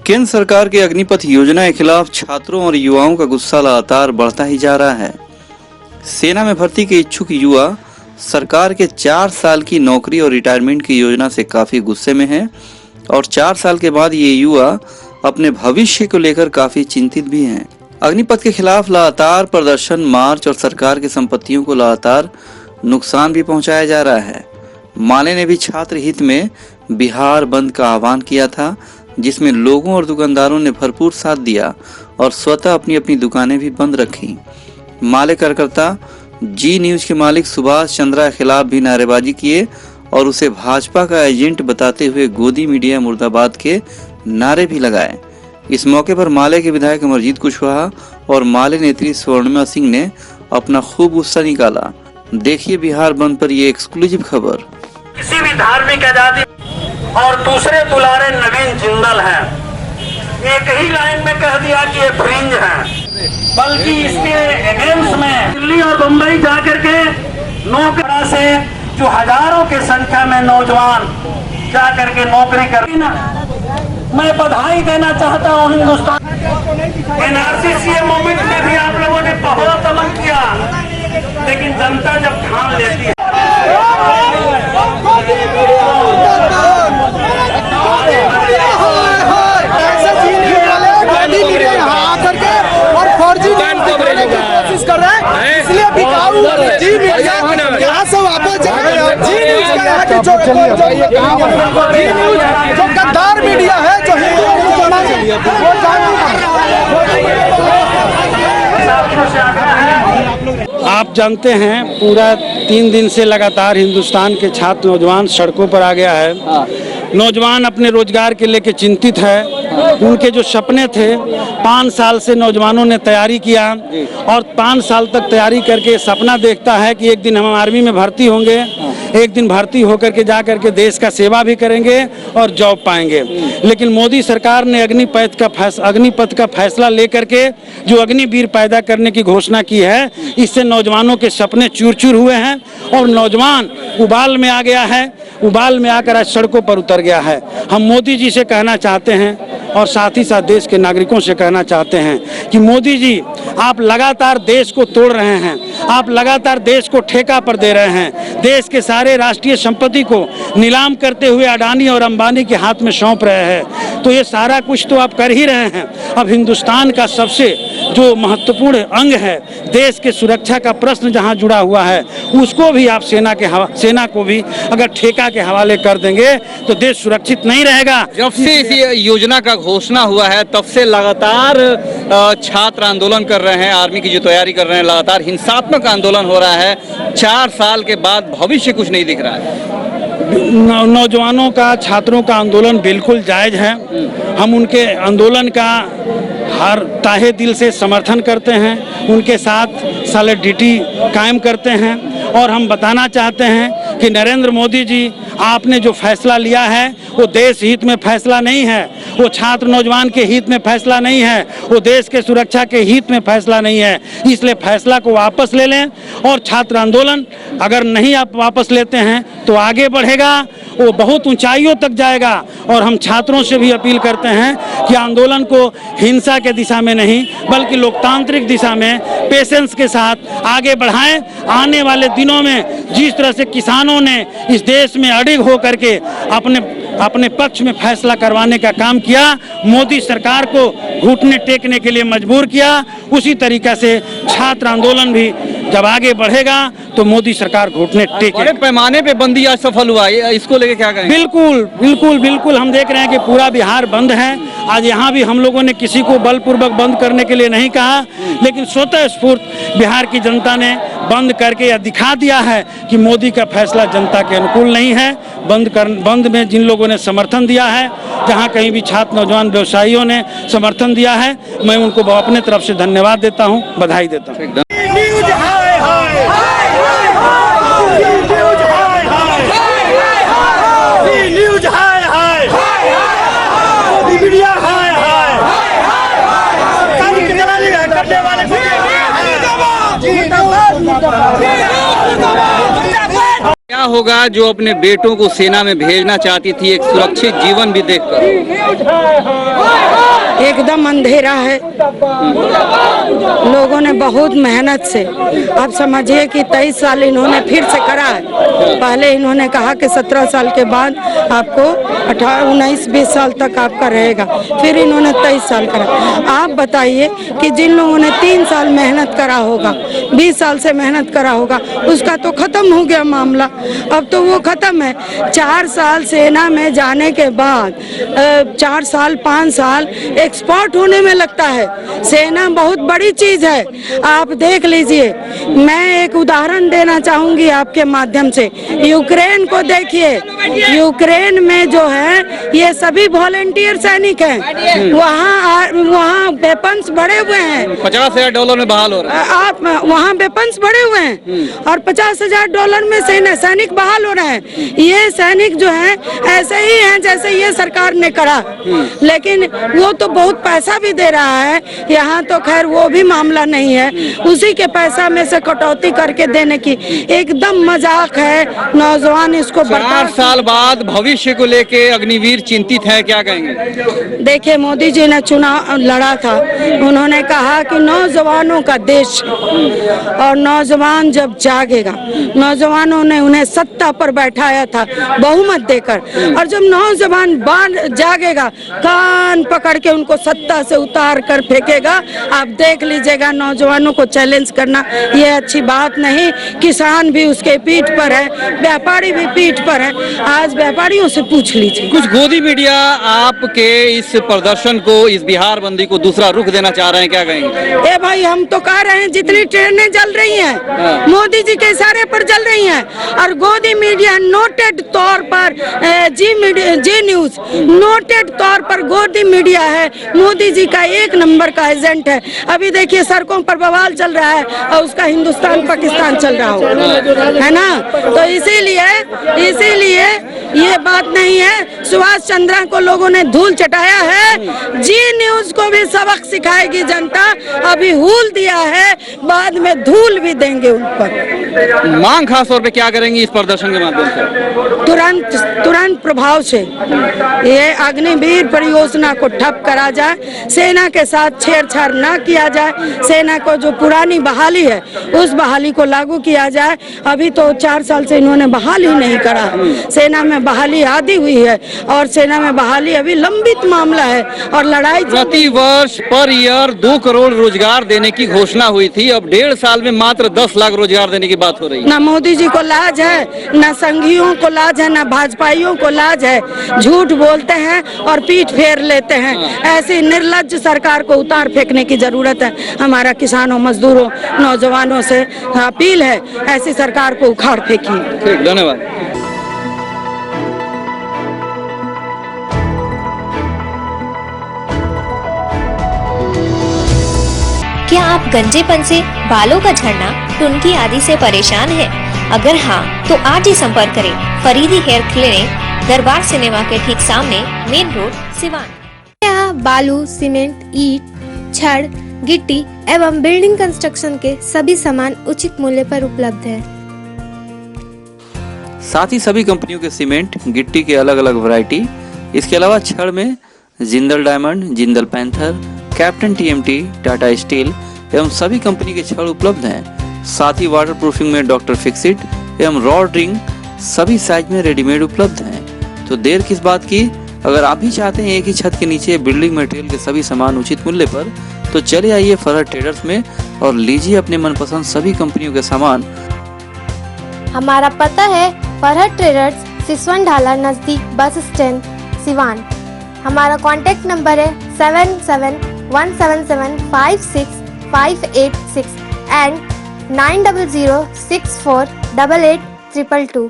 केंद्र सरकार की अग्निपथ योजना के खिलाफ छात्रों और युवाओं का गुस्सा लगातार बढ़ता ही जा रहा है। सेना में भर्ती के इच्छुक युवा सरकार के 4 साल की नौकरी और रिटायरमेंट की योजना से काफी गुस्से में हैं और 4 साल के बाद ये युवा अपने भविष्य को लेकर काफी चिंतित भी हैं। अग्निपथ के खिलाफ लगातार प्रदर्शन, मार्च और सरकार की संपत्तियों को लगातार नुकसान भी पहुंचाया जा रहा है। माले ने भी छात्र हित में बिहार बंद का आह्वान किया था, जिसमें लोगों और दुकानदारों ने भरपूर साथ दिया और स्वतः अपनी अपनी दुकानें भी बंद रखी। माले कार्यकर्ता जी न्यूज के मालिक सुभाष चंद्रा के खिलाफ भी नारेबाजी किए और उसे भाजपा का एजेंट बताते हुए गोदी मीडिया मुर्दाबाद के नारे भी लगाए। इस मौके पर माले के विधायक अमरजीत कुशवाहा और माले नेत्री स्वर्णिमा सिंह ने अपना खूब गुस्सा निकाला। देखिए बिहार बंद पर ये एक्सक्लूसिव खबर। किसी भी धार्मिक आजादी और दूसरे दुलारे नवीन जिंदल हैं, एक ही लाइन में कह दिया कि ये फ्रिंज हैं, बल्कि इसके अगेंस्ट में दिल्ली और मुंबई जाकर के नौकरी से जो हजारों की संख्या में नौजवान जाकर के नौकरी कर, मैं बधाई देना चाहता हूँ हिंदुस्तान। एनआरसी मूवमेंट में भी आप लोगों ने बहुत अमल किया, लेकिन जनता जब ठान लेती है कर रहे हैं, इसलिए बिकाऊ यहाँ से वापस जो गद्दार मीडिया है, जो आप जानते हैं पूरा 3 दिन से लगातार हिंदुस्तान के छात्र नौजवान सड़कों पर आ गया है। नौजवान अपने रोजगार के लेके चिंतित है। उनके जो सपने थे 5 साल से नौजवानों ने तैयारी किया और 5 साल तक तैयारी करके सपना देखता है कि एक दिन हम आर्मी में भर्ती होंगे, एक दिन भर्ती होकर के जा करके देश का सेवा भी करेंगे और जॉब पाएंगे। लेकिन मोदी सरकार ने अग्निपथ का फैसला लेकर के जो अग्निवीर पैदा करने की घोषणा की है, इससे नौजवानों के सपने चूर चूर हुए हैं और नौजवान उबाल में आ गया है। उबाल में आकर आज सड़कों पर उतर गया है। हम मोदी जी से कहना चाहते हैं और साथ ही साथ देश के नागरिकों से कहना चाहते हैं कि मोदी जी, आप लगातार देश को तोड़ रहे हैं, आप लगातार देश को ठेका पर दे रहे हैं, देश के सारे राष्ट्रीय संपत्ति को नीलाम करते हुए अडानी और अंबानी के हाथ में सौंप रहे हैं। तो ये सारा कुछ तो आप कर ही रहे हैं। अब हिंदुस्तान का सबसे जो महत्वपूर्ण अंग है, देश के सुरक्षा का प्रश्न जहां जुड़ा हुआ है, उसको भी आप सेना को भी अगर ठेका के हवाले कर देंगे तो देश सुरक्षित नहीं रहेगा। जब से इस योजना का घोषणा हुआ है तब से लगातार छात्र आंदोलन कर रहे हैं, आर्मी की जो तैयारी कर रहे हैं, लगातार हिंसात्मक आंदोलन हो रहा है। 4 साल के बाद भविष्य कुछ नहीं दिख रहा है। नौजवानों का, छात्रों का आंदोलन बिल्कुल जायज है। हम उनके आंदोलन का हर ताहे दिल से समर्थन करते हैं, उनके साथ सॉलिडिटी कायम करते हैं और हम बताना चाहते हैं कि नरेंद्र मोदी जी, आपने जो फैसला लिया है वो देश हित में फैसला नहीं है, वो छात्र नौजवान के हित में फैसला नहीं है, वो देश के सुरक्षा के हित में फैसला नहीं है। इसलिए फैसला को वापस ले लें और छात्र आंदोलन अगर नहीं आप वापस लेते हैं तो आगे बढ़ेगा, वो बहुत ऊंचाइयों तक जाएगा। और हम छात्रों से भी अपील करते हैं कि आंदोलन को हिंसा के दिशा में नहीं बल्कि लोकतांत्रिक दिशा में पेशेंस के साथ आगे बढ़ाएं। आने वाले दिनों में जिस तरह से किसानों ने इस देश में अडिग होकर के अपने पक्ष में फैसला करवाने का काम किया, मोदी सरकार को घुटने टेकने के लिए मजबूर किया, उसी तरीके से छात्र आंदोलन भी जब आगे बढ़ेगा तो मोदी सरकार घुटने टेके। बड़े पैमाने पे बंदी आज सफल हुआ, इसको लेके क्या कहें? बिल्कुल हम देख रहे हैं कि पूरा बिहार बंद है। आज यहाँ भी हम लोगों ने किसी को बलपूर्वक बंद करने के लिए नहीं कहा, लेकिन स्वतः स्फूर्त बिहार की जनता ने बंद करके यह दिखा दिया है कि मोदी का फैसला जनता के अनुकूल नहीं है। बंद में जिन लोगों ने समर्थन दिया है, जहाँ कहीं भी छात्र, नौजवान, व्यवसायियों ने समर्थन दिया है, मैं उनको अपने तरफ से धन्यवाद देता हूँ, बधाई देता हूँ। क्या होगा जो अपने बेटों को सेना में भेजना चाहती थी एक सुरक्षित जीवन भी देखकर? एकदम अंधेरा है। लोगों ने बहुत मेहनत से, आप समझिए कि 23 साल इन्होंने फिर से करा है। पहले इन्होंने कहा कि 17 साल के बाद आपको 19-20 साल तक आपका रहेगा, फिर इन्होंने 23 साल करा। आप बताइए कि जिन लोगों ने 3 साल मेहनत करा होगा, 20 साल से मेहनत करा होगा, उसका तो खत्म हो गया मामला। अब तो वो खत्म है। 4 साल सेना में जाने के बाद 4 साल 5 साल एक्सपोर्ट होने में लगता है। सेना बहुत बड़ी चीज है। आप देख लीजिए, मैं एक उदाहरण देना चाहूंगी आपके माध्यम से। यूक्रेन को देखिए, यूक्रेन में जो है ये सभी वॉलेंटियर सैनिक हैं। वहाँ वेपन्स बढ़े हुए हैं। $50,000 में बहाल हो रहा है। आप वहाँ वेपन्स बढ़े हुए हैं और $50,000 में सैनिक बहाल हो रहे हैं। ये सैनिक जो है ऐसे ही हैं जैसे ये सरकार ने करा, लेकिन वो तो बहुत पैसा भी दे रहा है। यहाँ तो खैर वो भी मामला नहीं है, उसी के पैसा में से कटौती करके देने की एकदम मजाक है। नौजवान इसको 4 साल बाद भविष्य को लेके अग्निवीर चिंतित है, क्या कहेंगे? देखिए, मोदी जी ने चुनाव लड़ा था, उन्होंने कहा कि नौजवानों का देश, और नौजवान जब जागेगा, नौजवानों ने उन्हें सत्ता पर बैठाया था बहुमत देकर, और जब नौजवान जागेगा कान पकड़ के उनको सत्ता से उतार कर फेंकेगा। आप देख लीजिएगा, नौजवानों को चैलेंज करना ये अच्छी बात नहीं। किसान भी उसके पीठ पर है, व्यापारी भी पीठ पर है। आज व्यापारियों से पूछ लीजिए। कुछ गोदी मीडिया आपके इस प्रदर्शन को, इस बिहार बंदी को दूसरा रुख देना चाह रहे हैं, क्या कहेंगे? ए भाई, हम तो कह रहे हैं जितनी ट्रेनें जल रही हैं मोदी जी के इशारे पर जल रही हैं, और गोदी मीडिया नोटेड तौर पर जी न्यूज नोटेड तौर पर गोदी मीडिया है, मोदी जी का 1 नंबर का एजेंट है। अभी देखिए सड़कों पर बवाल चल रहा है और उसका हिंदुस्तान पाकिस्तान चल रहा हो, है ना? तो इसीलिए ये बात नहीं है। सुभाष चंद्रा को लोगों ने धूल चटाया है, जी न्यूज को भी सबक सिखाएगी जनता। अभी हूल दिया है, बाद में धूल भी देंगे उन पर। मांग खास तौर पे क्या करेंगी इस प्रदर्शन के माध्यम से? तुरंत प्रभाव से ये अग्निवीर परियोजना को ठप करा जाए, सेना के साथ छेड़छाड़ न किया जाए, सेना को जो पुरानी बहाली है उस बहाली को लागू किया जाए। अभी तो 4 साल से इन्होंने बहाली नहीं करा। सेना में बहाली आदि हुई है और सेना में बहाली अभी लंबित मामला है, और लड़ाई प्रति वर्ष पर ईयर 2 करोड़ रोजगार देने की घोषणा हुई थी। अब 1.5 साल में मात्र 10 लाख रोजगार देने की बात हो रही है। ना मोदी जी को लाज है, ना संघियों को लाज है, ना भाजपाइयों को लाज है। झूठ बोलते हैं और पीठ फेर लेते हैं। ऐसी निर्लज्ज सरकार को उतार फेंकने की जरूरत है। हमारा किसानों, मजदूरों, नौजवानों से अपील है, ऐसी सरकार को उखाड़ फेंकिए। ठीक, धन्यवाद। क्या आप गंजेपन से, बालों का झड़ना, टुनकी आदि से परेशान हैं? अगर हाँ, तो आज ही संपर्क करें फरीदी हेयर क्लिनिक, दरबार सिनेमा के ठीक सामने, मेन रोड, सिवान। यहाँ बालू, सीमेंट, ईट, छड़, गिट्टी एवं बिल्डिंग कंस्ट्रक्शन के सभी सामान उचित मूल्य पर उपलब्ध है। साथ ही सभी कंपनियों के सीमेंट, गिट्टी के अलग अलग वैरायटी, इसके अलावा छड़ में Jindal diamond, Jindal panther, captain TMT, Tata steel एवं सभी कंपनी के छड़ उपलब्ध हैं। साथ ही वाटर प्रूफिंग में डॉक्टर फिक्सिट एवं रॉड रिंग सभी साइज में रेडीमेड उपलब्ध हैं। तो देर किस बात की, अगर आप भी चाहते हैं एक ही छत के नीचे बिल्डिंग मटेरियल के सभी सामान उचित मूल्य पर, तो चले आइए फरहत ट्रेडर्स में और लीजिए अपने मनपसंद सभी कंपनियों के सामान। हमारा पता है फरहत ट्रेडर्स, सिसवन ढाला नजदीक बस स्टैंड, सिवान। हमारा कॉन्टेक्ट नंबर है 7717756586 एंड 9006488822।